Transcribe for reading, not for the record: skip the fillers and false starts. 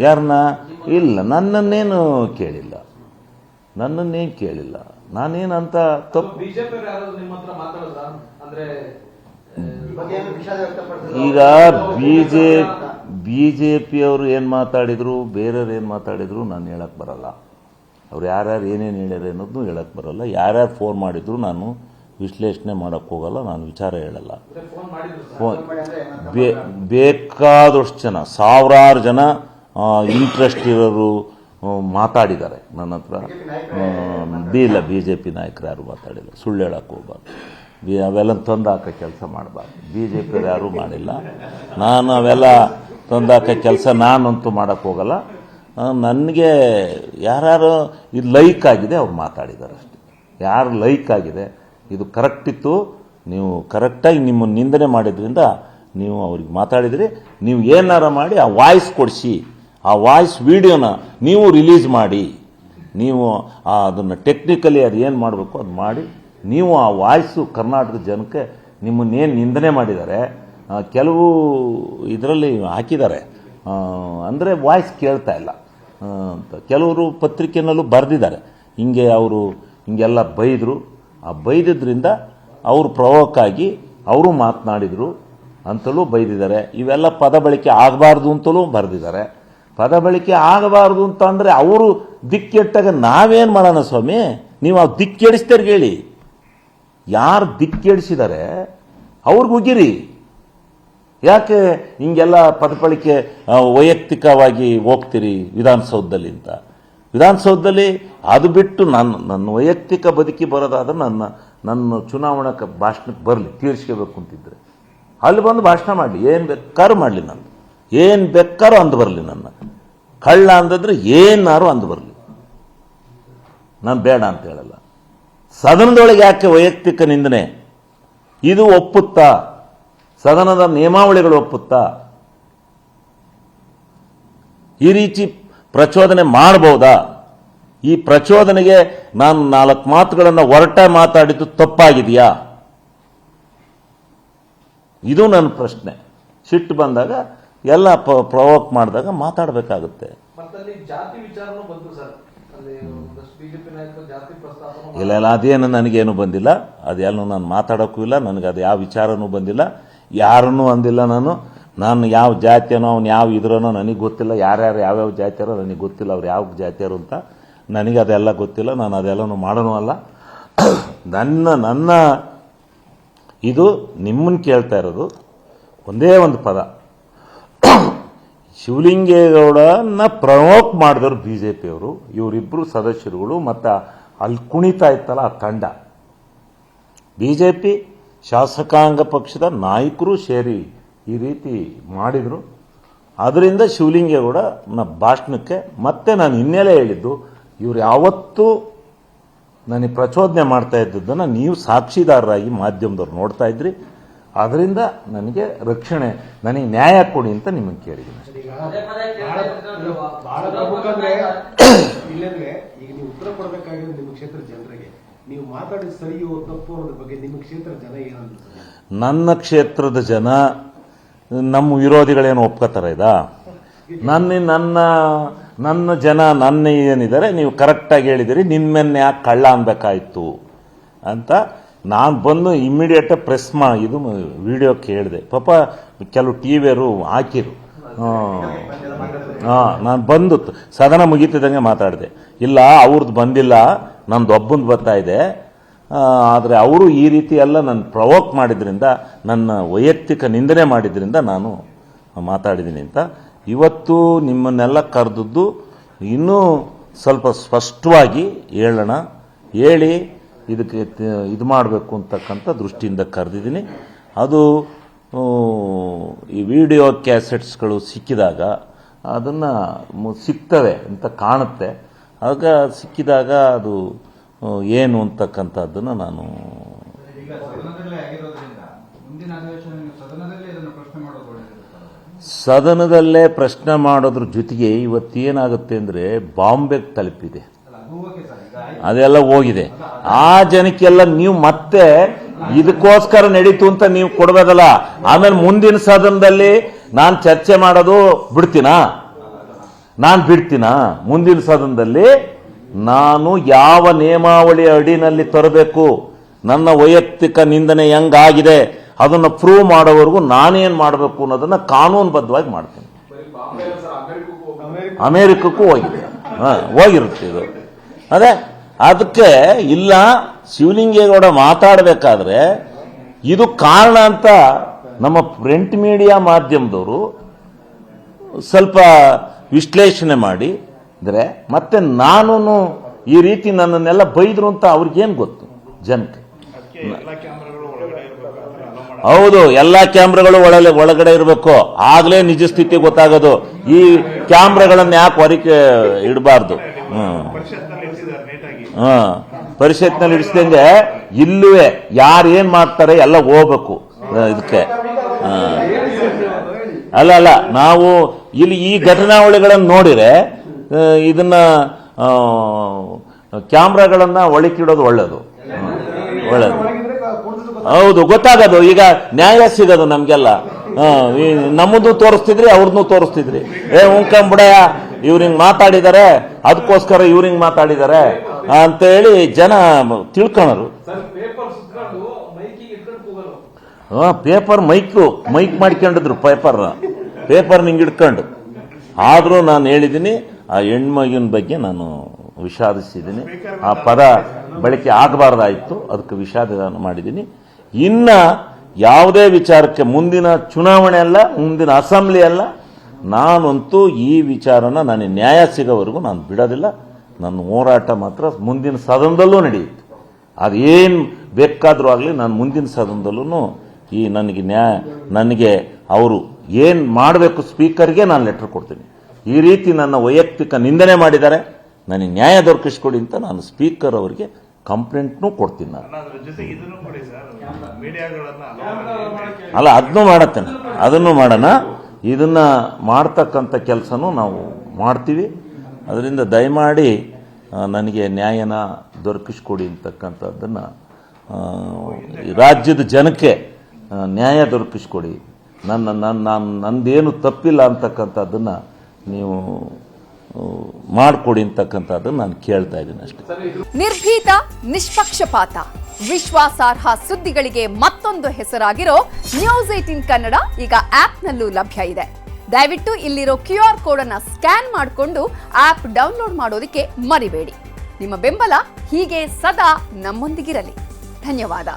ಯಾರನ್ನ? ಇಲ್ಲ, ನನ್ನನ್ನೇನು ಕೇಳಿಲ್ಲ, ನನ್ನನ್ನೇನು ಕೇಳಿಲ್ಲ. ನಾನೇನಂತ ತಪ್ಪು. ಈಗ ಬಿಜೆಪಿಯವರು ಏನು ಮಾತಾಡಿದ್ರು, ಬೇರೆಯವ್ರು ಏನು ಮಾತಾಡಿದ್ರು ನಾನು ಹೇಳಕ್ ಬರಲ್ಲ. ಅವ್ರು ಯಾರ್ಯಾರು ಏನೇನು ಹೇಳ್ಯಾರ ಅನ್ನೋದು ಹೇಳಕ್ ಬರಲ್ಲ. ಯಾರ್ಯಾರು ಫೋನ್ ಮಾಡಿದ್ರು ನಾನು ವಿಶ್ಲೇಷಣೆ ಮಾಡೋಕ್ಕೆ ಹೋಗಲ್ಲ, ನಾನು ವಿಚಾರ ಹೇಳಲ್ಲ. ಬೇಕಾದಷ್ಟು ಜನ, ಸಾವಿರಾರು ಜನ ಇಂಟ್ರೆಸ್ಟ್ ಇರೋರು ಮಾತಾಡಿದ್ದಾರೆ ನನ್ನ ಹತ್ರ. ಇಲ್ಲ, BJP ನಾಯಕರು ಯಾರು ಮಾತಾಡಿಲ್ಲ, ಸುಳ್ಳು ಹೇಳಕ್ಕೆ ಹೋಗ್ಬಾರ್ದು. ಅವೆಲ್ಲ ತಂದು ಹಾಕೋ ಕೆಲಸ ಮಾಡಬಾರ್ದು. BJP ಯಾರೂ ಮಾಡಿಲ್ಲ. ನಾನು ಅವೆಲ್ಲ ತಂದು ಹಾಕೋ ಕೆಲಸ ನಾನಂತೂ ಮಾಡೋಕ್ಕೆ ಹೋಗಲ್ಲ. ನನಗೆ ಯಾರು ಇದು ಲೈಕ್ ಆಗಿದೆ ಅವ್ರು ಮಾತಾಡಿದ್ದಾರೆ ಅಷ್ಟೇ. ಯಾರು ಲೈಕ್ ಆಗಿದೆ, ಇದು ಕರೆಕ್ಟ್ ಇತ್ತು, ನೀವು ಕರೆಕ್ಟಾಗಿ ನಿಮ್ಮನ್ನು ನಿಂದನೆ ಮಾಡಿದ್ರಿಂದ ನೀವು ಅವ್ರಿಗೆ ಮಾತಾಡಿದ್ರಿ, ನೀವು ಏನಾರ ಮಾಡಿ ಆ ವಾಯ್ಸ್ ಕೊಡಿಸಿ, ಆ ವಾಯ್ಸ್ ವಿಡಿಯೋನ ನೀವು ರಿಲೀಸ್ ಮಾಡಿ, ನೀವು ಅದನ್ನು ಟೆಕ್ನಿಕಲಿ ಅದು ಏನು ಮಾಡಬೇಕು ಅದು ಮಾಡಿ, ನೀವು ಆ ವಾಯ್ಸು ಕರ್ನಾಟಕದ ಜನಕ್ಕೆ ನಿಮ್ಮನ್ನೇನು ನಿಂದನೆ ಮಾಡಿದ್ದಾರೆ, ಕೆಲವು ಇದರಲ್ಲಿ ಹಾಕಿದ್ದಾರೆ, ಅಂದರೆ ವಾಯ್ಸ್ ಕೇಳ್ತಾ ಇಲ್ಲ ಅಂತ ಕೆಲವರು ಪತ್ರಿಕೆಯಲ್ಲೂ ಬರೆದಿದ್ದಾರೆ. ಹಿಂಗೆ ಅವರು ಹಿಂಗೆಲ್ಲ ಬೈದರು, ಆ ಬೈದಿದ್ರಿಂದ ಅವರು ಪ್ರವೋಕ್ ಆಗಿ ಅವರು ಮಾತನಾಡಿದರು ಅಂತಲೂ ಬೈದಿದ್ದಾರೆ. ಇವೆಲ್ಲ ಪದ ಬಳಕೆ ಆಗಬಾರ್ದು ಅಂತಲೂ ಬರೆದಿದ್ದಾರೆ. ಪದ ಬಳಕೆ ಆಗಬಾರ್ದು ಅಂತ ಅಂದರೆ ಅವರು ದಿಕ್ಕೆಟ್ಟಾಗ ನಾವೇನು ಮಾಡೋಣ ಸ್ವಾಮಿ? ನೀವು ಆ ದಿಕ್ಕೆಡಿಸ್ತಾರೆ ಹೇಳಿ, ಯಾರು ದಿಕ್ಕೆಡಿಸಿದ್ದಾರೆ ಅವ್ರಿಗೆ ಉಗಿರಿ. ಯಾಕೆ ಹಿಂಗೆಲ್ಲ ಪದ ಬಳಕೆ ವೈಯಕ್ತಿಕವಾಗಿ ಹೋಗ್ತೀರಿ ವಿಧಾನಸೌಧದಲ್ಲಿ ಅಂತ? ವಿಧಾನಸೌಧದಲ್ಲಿ ಅದು ಬಿಟ್ಟು ನನ್ನ ವೈಯಕ್ತಿಕ ಬದುಕಿ ಬರೋದಾದ್ರೆ ನನ್ನ ಚುನಾವಣಾ ಭಾಷಣಕ್ಕೆ ಬರಲಿ, ತೀರ್ಸ್ಕೋಬೇಕು ಅಂತಿದ್ರೆ ಅಲ್ಲಿ ಬಂದು ಭಾಷಣ ಮಾಡಲಿ, ಏನು ಬೇಕಾದ್ರೂ ಮಾಡಲಿ, ಏನು ಬೇಕಾದ್ರೂ ಅಂದು ಬರಲಿ, ನನ್ನ ಕಳ್ಳ ಅಂದಿದ್ರೆ ಏನಾರು ಅಂದು ಬರಲಿ, ನಾನು ಬೇಡ ಅಂತ ಹೇಳಲ್ಲ. ಸದನದೊಳಗೆ ಯಾಕೆ ವೈಯಕ್ತಿಕ ನಿಂದನೆ? ಇದು ಒಪ್ಪುತ್ತಾ? ಸದನದ ನಿಯಮಾವಳಿಗಳು ಒಪ್ಪುತ್ತಾ? ಈ ರೀತಿ ಪ್ರಚೋದನೆ ಮಾಡಬಹುದಾ? ಈ ಪ್ರಚೋದನೆಗೆ ನಾನು 4 ಮಾತುಗಳನ್ನು ಮಾತಾಡಿದ್ದು ತಪ್ಪಾಗಿದೆಯಾ? ಇದು ನನ್ನ ಪ್ರಶ್ನೆ. ಸಿಟ್ಟು ಬಂದಾಗ ಎಲ್ಲ ಪ್ರವೋಕ್ ಮಾಡಿದಾಗ ಮಾತಾಡಬೇಕಾಗುತ್ತೆ. ಇಲ್ಲ, ಅದೇನು ನನಗೇನು ಬಂದಿಲ್ಲ, ಅದೆಲ್ಲೂ ನಾನು ಮಾತಾಡೋಕ್ಕೂ ಇಲ್ಲ. ನನಗೆ ಅದು ಯಾವ ವಿಚಾರನೂ ಬಂದಿಲ್ಲ, ಯಾರನ್ನೂ ಅಂದಿಲ್ಲ. ನಾನು ಯಾವ ಜಾತಿಯನೋ ಅವ್ನು ಯಾವ ಇದ್ರನೋ ನನಗೆ ಗೊತ್ತಿಲ್ಲ. ಯಾರ್ಯಾರು ಯಾವ್ಯಾವ ಜಾತಿಯಾರೋ ನನಗೆ ಗೊತ್ತಿಲ್ಲ, ಅವ್ರು ಯಾವ ಜಾತಿಯರು ಅಂತ ನನಗೆ ಅದೆಲ್ಲ ಗೊತ್ತಿಲ್ಲ. ನಾನು ಅದೆಲ್ಲನೂ ಮಾಡೋಣ ಅಲ್ಲ. ನನ್ನ ಇದು ನಿಮ್ಮನ್ನು ಕೇಳ್ತಾ ಇರೋದು ಒಂದೇ ಒಂದು ಪದ. ಶಿವಲಿಂಗೇಗೌಡನ ಪ್ರವೋಕ್ ಮಾಡಿದವರು BJPಯವರು, ಇವರಿಬ್ಬರು ಸದಸ್ಯರುಗಳು, ಮತ್ತು ಅಲ್ಲಿ ಕುಣಿತಾ ಇತ್ತಲ್ಲ ಆ ತಂಡ, BJP ಶಾಸಕಾಂಗ ಪಕ್ಷದ ನಾಯಕರು ಸೇರಿ ಈ ರೀತಿ ಮಾಡಿದರು. ಅದರಿಂದ ಶಿವಲಿಂಗೇಗೌಡನ ಭಾಷಣಕ್ಕೆ ಮತ್ತೆ ನಾನು ಹಿನ್ನೆಲೆ ಹೇಳಿದ್ದು, ಇವರು ಯಾವತ್ತೂ ನನಗೆ ಪ್ರಚೋದನೆ ಮಾಡ್ತಾ ಇದ್ದದ್ದನ್ನು ನೀವು ಸಾಕ್ಷಿದಾರರಾಗಿ ಮಾಧ್ಯಮದವ್ರು ನೋಡ್ತಾ ಇದ್ರಿ. ಅದರಿಂದ ನನಗೆ ರಕ್ಷಣೆ, ನನಗೆ ನ್ಯಾಯ ಕೊಡಿ ಅಂತ ನಿಮಗೆ ಕೇಳಿದ್ದೀನಿ. ಈಗ ನೀವು ಉತ್ತರ ಕೊಡಬೇಕಾಗಿರೋದು ನಿಮ್ಮ ಕ್ಷೇತ್ರದ ಜನರಿಗೆ. ನೀವು ಮಾತಾಡಿದ ಸರಿಯೋ ತಪ್ಪು ಅನ್ನೋದ್ರ ಬಗ್ಗೆ ನಿಮ್ಮ ಕ್ಷೇತ್ರದ ಜನ ಏನಂತ? ನನ್ನ ಕ್ಷೇತ್ರದ ಜನ ನಮ್ಮ ವಿರೋಧಿಗಳೇನು ಒಪ್ಕೋತಾರ? ಇದಾ ನನ್ನ ಜನ ನನ್ನ ಏನಿದ್ದಾರೆ, ನೀವು ಕರೆಕ್ಟಾಗಿ ಹೇಳಿದಿರಿ, ನಿನ್ನೆನ್ನೆ ಯಾಕೆ ಕಳ್ಳ ಅನ್ಬೇಕಾಯ್ತು ಅಂತ ನಾನು ಬಂದು ಇಮ್ಮಿಡಿಯೇಟ್ ಪ್ರೆಸ್ ಇದು ವಿಡಿಯೋ ಕೇಳಿದೆ. ಪಾಪ ಕೆಲವು ಟಿವಿಯವರು ಹಾಕಿರು. ನಾನು ಬಂದು ಸದನ ಮುಗೀತಿದ್ದಂಗೆ ಮಾತಾಡಿದೆ. ಇಲ್ಲ, ಅವ್ರದ್ದು ಬಂದಿಲ್ಲ, ನಂದು ಒಬ್ಬಂದು ಬರ್ತಾ ಇದೆ. ಆದರೆ ಅವರು ಈ ರೀತಿ ಎಲ್ಲ ನನ್ನ ಪ್ರವೋಕ್ ಮಾಡಿದ್ರಿಂದ, ನನ್ನ ವೈಯಕ್ತಿಕ ನಿಂದನೆ ಮಾಡಿದ್ರಿಂದ ನಾನು ಮಾತಾಡಿದ್ದೀನಿ ಅಂತ. ಇವತ್ತು ನಿಮ್ಮನ್ನೆಲ್ಲ ಕರೆದದ್ದು ಇನ್ನೂ ಸ್ವಲ್ಪ ಸ್ಪಷ್ಟವಾಗಿ ಹೇಳೋಣ, ಹೇಳಿ ಇದಕ್ಕೆ ಇದು ಮಾಡಬೇಕು ಅಂತಕ್ಕಂಥ ದೃಷ್ಟಿಯಿಂದ ಕರೆದಿದ್ದೀನಿ. ಅದು ಈ ವಿಡಿಯೋ ಕ್ಯಾಸೆಟ್ಸ್ಗಳು ಸಿಕ್ಕಿದಾಗ ಅದನ್ನು ಸಿಗ್ತವೆ ಅಂತ ಕಾಣುತ್ತೆ. ಆಗ ಸಿಕ್ಕಿದಾಗ ಅದು ಏನು ಅಂತಕ್ಕಂಥದ್ದನ್ನು ನಾನು ಸದನದಲ್ಲೇ ಪ್ರಶ್ನೆ ಮಾಡೋದ್ರ ಜೊತೆಗೆ ಇವತ್ತೇನಾಗುತ್ತೆ ಅಂದರೆ ಬಾಂಬೆಗೆ ತಲುಪಿದೆ, ಅದೆಲ್ಲ ಹೋಗಿದೆ. ಆ ಜನಕ್ಕೆಲ್ಲ ನೀವು ಮತ್ತೆ ಇದಕ್ಕೋಸ್ಕರ ನಡೀತು ಅಂತ ನೀವು ಕೊಡ್ಬೋದಲ್ಲ. ಆಮೇಲೆ ಮುಂದಿನ ಸದನದಲ್ಲಿ ನಾನು ಚರ್ಚೆ ಮಾಡೋದು ಬಿಡ್ತೀನಾ? ಮುಂದಿನ ಸದನದಲ್ಲಿ ನಾನು ಯಾವ ನಿಯಮಾವಳಿ ಅಡಿನಲ್ಲಿ ತರಬೇಕು, ನನ್ನ ವೈಯಕ್ತಿಕ ನಿಂದನೆ ಹೆಂಗಾಗಿದೆ ಅದನ್ನ ಪ್ರೂವ್ ಮಾಡೋವರೆಗೂ ನಾನೇನ್ ಮಾಡಬೇಕು ಅನ್ನೋದನ್ನ ಕಾನೂನುಬದ್ಧವಾಗಿ ಮಾಡ್ತೀನಿ. ಅಮೆರಿಕಕ್ಕೂ ಹೋಗಿರುತ್ತೆ ಇದು. ಅದೇ ಅದಕ್ಕೆ ಇಲ್ಲ, ಶಿವಲಿಂಗೇಗೌಡ ಮಾತಾಡಬೇಕಾದ್ರೆ ಇದು ಕಾರಣ ಅಂತ ನಮ್ಮ ಪ್ರಿಂಟ್ ಮೀಡಿಯಾ ಮಾಧ್ಯಮದವರು ಸ್ವಲ್ಪ ವಿಶ್ಲೇಷಣೆ ಮಾಡಿ ಇದ್ರೆ, ಮತ್ತೆ ನಾನು ಈ ರೀತಿ ನನ್ನನ್ನೆಲ್ಲ ಬೈದ್ರು ಅಂತ ಅವ್ರಿಗೇನು ಗೊತ್ತು ಜನಕ್ಕೆ? ಹೌದು, ಎಲ್ಲಾ ಕ್ಯಾಮ್ರಾಗಳು ಒಳಗಡೆ ಇರಬೇಕು, ಆಗ್ಲೇ ನಿಜ ಸ್ಥಿತಿ ಗೊತ್ತಾಗೋದು. ಈ ಕ್ಯಾಮ್ರಾಗಳನ್ನ ಯಾಕೆ ಹೊರಗೆ ಇಡಬಾರ್ದು? ಪರಿಷತ್ನಲ್ಲಿ ಇಡಿಸ್ದಂಗೆ ಇಲ್ಲುವೆ ಯಾರು ಏನ್ ಮಾಡ್ತಾರೆ ಎಲ್ಲ ಹೋಗ್ಬೇಕು ಇದಕ್ಕೆ. ಅಲ್ಲ, ನಾವು ಇಲ್ಲಿ ಈ ಘಟನಾವಳಿಗಳನ್ನು ನೋಡಿದ್ರೆ ಇದನ್ನ ಕ್ಯಾಮ್ರಾಗಳನ್ನ ಒಳಕಿಡೋದು ಒಳ್ಳೇದು. ಹೌದು, ಗೊತ್ತಾಗೋದು. ಈಗ ನ್ಯಾಯ ಸಿಗೋದು ನಮ್ಗೆಲ್ಲ. ನಮ್ಮದು ತೋರಿಸ್ತಿದ್ರಿ, ಅವ್ರನ್ನೂ ತೋರಿಸ್ತಿದ್ರಿ. ಉಂಕಂಬಿಡಯ ಇವ್ರು ಹಿಂಗ್ ಮಾತಾಡಿದ್ದಾರೆ, ಅದಕ್ಕೋಸ್ಕರ ಇವ್ರು ಹಿಂಗ್ ಮಾತಾಡಿದ್ದಾರೆ ಅಂತ ಹೇಳಿ ಜನ ತಿಳ್ಕೊಳರು. ಪೇಪರ್ ಮೈಕ್ ಮಾಡ್ಕೊಂಡಿದ್ರು, ಪೇಪರ್ ನಿಂಗೆ ಇಟ್ಕೊಂಡು. ಆದ್ರೂ ನಾನು ಹೇಳಿದ್ದೀನಿ, ಆ ಹೆಣ್ಮಗಿನ ಬಗ್ಗೆ ನಾನು ವಿಷಾದಿಸಿದ್ದೀನಿ. ಆ ಪದ ಬಳಕೆ ಆಗಬಾರ್ದಾಯಿತು, ಅದಕ್ಕೆ ವಿಷಾದ ಮಾಡಿದ್ದೀನಿ. ಇನ್ನ ಯಾವುದೇ ವಿಚಾರಕ್ಕೆ ಮುಂದಿನ ಚುನಾವಣೆ ಅಲ್ಲ, ಮುಂದಿನ ಅಸೆಂಬ್ಲಿ ಅಲ್ಲ, ನಾನಂತೂ ಈ ವಿಚಾರನ ನನಗೆ ನ್ಯಾಯ ಸಿಗೋವರೆಗೂ ನಾನು ಬಿಡೋದಿಲ್ಲ. ನನ್ನ ಹೋರಾಟ ಮಾತ್ರ ಮುಂದಿನ ಸದನದಲ್ಲೂ ನಡೆಯುತ್ತೆ. ಅದೇನು ಬೇಕಾದರೂ ಆಗಲಿ, ನಾನು ಮುಂದಿನ ಸದನದಲ್ಲೂ ಈ ನನಗೆ ಅವರು ಏನು ಮಾಡಬೇಕು ಸ್ಪೀಕರ್ಗೆ ನಾನು ಲೆಟರ್ ಕೊಡ್ತೀನಿ. ಈ ರೀತಿ ನನ್ನ ವೈಯಕ್ತಿಕ ನಿಂದನೆ ಮಾಡಿದ್ದಾರೆ, ನನಗೆ ನ್ಯಾಯ ದೊರಕಿಸ್ಕೊಡಿ ಅಂತ ನಾನು ಸ್ಪೀಕರ್ ಅವರಿಗೆ ಕಂಪ್ಲೇಂಟ್ನೂ ಕೊಡ್ತೀನಿ. ನಾನು ಅಲ್ಲ, ಅದನ್ನು ಮಾಡೋಣ. ಇದನ್ನ ಮಾಡ್ತಕ್ಕಂಥ ಕೆಲಸನೂ ನಾವು ಮಾಡ್ತೀವಿ. ಅದರಿಂದ ದಯಮಾಡಿ ನನಗೆ ನ್ಯಾಯನ ದೊರಕಿಸ್ಕೊಡಿ ಅಂತಕ್ಕಂಥದ್ದನ್ನು, ರಾಜ್ಯದ ಜನಕ್ಕೆ ನ್ಯಾಯ ದೊರಕಿಸ್ಕೊಡಿ, ನಂದೇನು ತಪ್ಪಿಲ್ಲ ಅಂತಕ್ಕಂಥದ್ದನ್ನು ನೀವು ಮಾಡಿಕೊಡಿ ಅಂತಕ್ಕಂಥದ್ದನ್ನು ನಾನು ಕೇಳ್ತಾ ಇದ್ದೀನಿ ಅಷ್ಟೇ. ನಿರ್ಭೀತ, ನಿಷ್ಪಕ್ಷಪಾತ, ವಿಶ್ವಾಸಾರ್ಹ ಸುದ್ದಿಗಳಿಗೆ ಮತ್ತೊಂದು ಹೆಸರಾಗಿರೋ ನ್ಯೂಸ್18 ಕನ್ನಡ ಈಗ ಆಪ್ನಲ್ಲೂ ಲಭ್ಯ ಇದೆ. ದಯವಿಟ್ಟು ಇಲ್ಲಿರೋ QR ಕೋಡ್ ಅನ್ನ ಸ್ಕ್ಯಾನ್ ಮಾಡಿಕೊಂಡು ಆಪ್ ಡೌನ್ಲೋಡ್ ಮಾಡೋದಕ್ಕೆ ಮರಿಬೇಡಿ. ನಿಮ್ಮ ಬೆಂಬಲ ಹೀಗೆ ಸದಾ ನಮ್ಮೊಂದಿಗಿರಲಿ. ಧನ್ಯವಾದ.